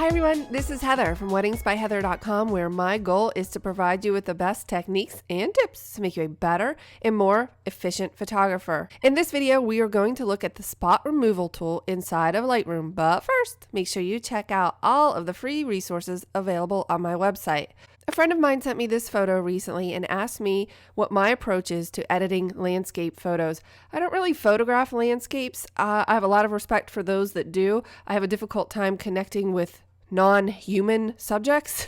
Hi everyone, this is Heather from weddingsbyheather.com, where my goal is to provide you with the best techniques and tips to make you a better and more efficient photographer. In this video, we are going to look at the spot removal tool inside of Lightroom. But first, make sure you check out all of the free resources available on my website. A friend of mine sent me this photo recently and asked me what my approach is to editing landscape photos. I don't really photograph landscapes. I have a lot of respect for those that do. I have a difficult time connecting with non-human subjects.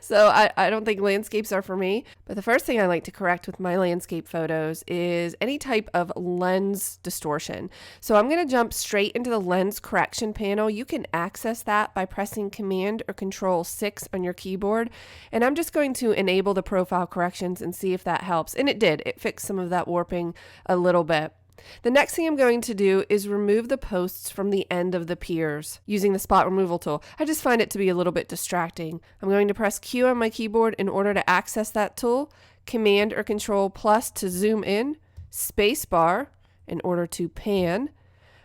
So I don't think landscapes are for me. But the first thing I like to correct with my landscape photos is any type of lens distortion. So I'm going to jump straight into the lens correction panel. You can access that by pressing Command or Control 6 on your keyboard. And I'm just going to enable the profile corrections and see if that helps. And it did. It fixed some of that warping a little bit. The next thing I'm going to do is remove the posts from the end of the piers using the spot removal tool. I just find it to be a little bit distracting. I'm going to press Q on my keyboard in order to access that tool, Command or Control plus to zoom in, space bar in order to pan.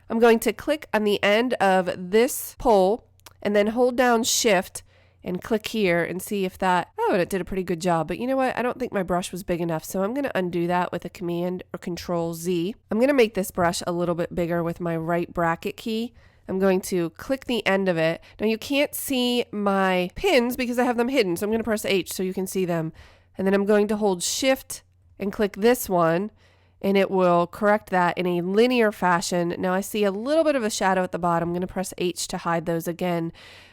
I'm going to click on the end of this pole and then hold down Shift and click here and see if that, oh, it did a pretty good job. But you know what? I don't think my brush was big enough. So I'm going to undo that with a Command or Control Z. I'm going to make this brush a little bit bigger with my right bracket key. I'm going to click the end of it. Now you can't see my pins because I have them hidden. So I'm going to press H so you can see them. And then I'm going to hold Shift and click this one, and it will correct that in a linear fashion. Now I see a little bit of a shadow at the bottom. I'm going to press H to hide those again.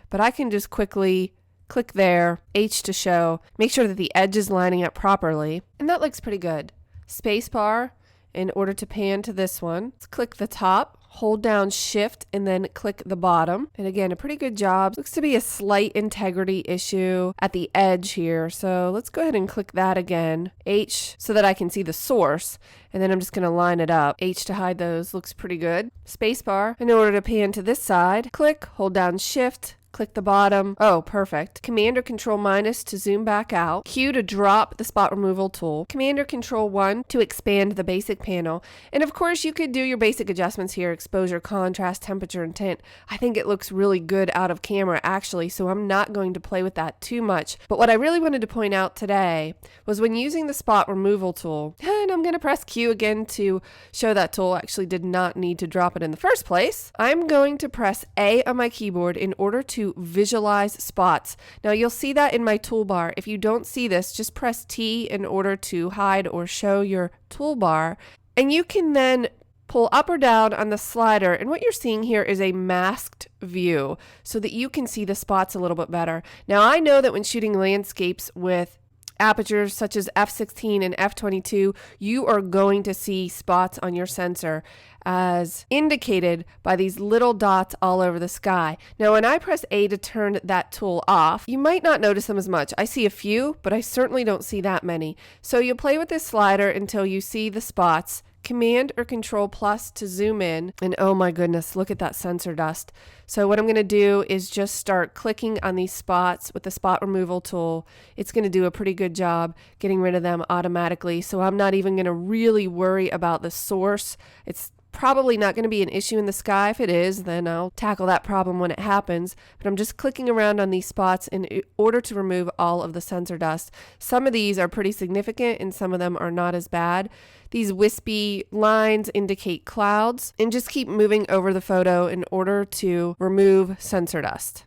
But I can just quickly click there, H to show, make sure that the edge is lining up properly, and that looks pretty good. Spacebar in order to pan to this one. Let's click the top, hold down Shift, and then click the bottom. And again, a pretty good job. Looks to be a slight integrity issue at the edge here, so let's go ahead and click that again. H so that I can see the source, and then I'm just going to line it up. H to hide those. Looks pretty good. Spacebar in order to pan to this side. Click, hold down Shift, click the bottom. Oh, perfect. Command or Control minus to zoom back out. Q to drop the spot removal tool. Command or Control 1 to expand the basic panel. And of course, you could do your basic adjustments here: exposure, contrast, temperature, and tint. I think it looks really good out of camera, actually, so I'm not going to play with that too much. But what I really wanted to point out today was when using the spot removal tool, and I'm going to press Q again to show that tool. I actually did not need to drop it in the first place. I'm going to press A on my keyboard in order to visualize spots. Now you'll see that in my toolbar. If you don't see this, just press T in order to hide or show your toolbar, and you can then pull up or down on the slider, and what you're seeing here is a masked view so that you can see the spots a little bit better. Now I know that when shooting landscapes with apertures such as f/16 and f/22, you are going to see spots on your sensor as indicated by these little dots all over the sky. Now when I press A to turn that tool off, you might not notice them as much. I see a few, but I certainly don't see that many. So you play with this slider until you see the spots. Command or Control plus to zoom in, and oh my goodness, look at that sensor dust. So what I'm going to do is just start clicking on these spots with the spot removal tool. It's going to do a pretty good job getting rid of them automatically, so I'm not even going to really worry about the source. It's probably not going to be an issue in the sky. If it is, then I'll tackle that problem when it happens. But I'm just clicking around on these spots in order to remove all of the sensor dust. Some of these are pretty significant and some of them are not as bad. These wispy lines indicate clouds, and just keep moving over the photo in order to remove sensor dust.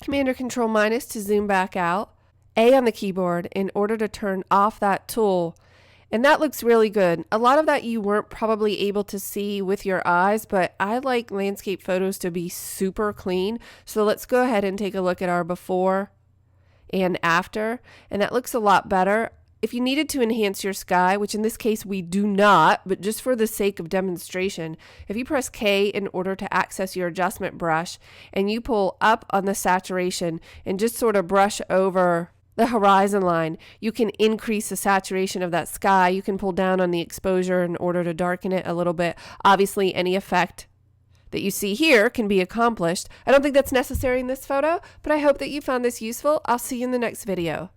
Command or Control minus to zoom back out. A on the keyboard in order to turn off that tool. And that looks really good. A lot of that you weren't probably able to see with your eyes, but I like landscape photos to be super clean. So let's go ahead and take a look at our before and after. And that looks a lot better. If you needed to enhance your sky, which in this case we do not, but just for the sake of demonstration, if you press K in order to access your adjustment brush and you pull up on the saturation and just sort of brush over the horizon line, you can increase the saturation of that sky. You can pull down on the exposure in order to darken it a little bit. Obviously, any effect that you see here can be accomplished. I don't think that's necessary in this photo, but I hope that you found this useful. I'll see you in the next video.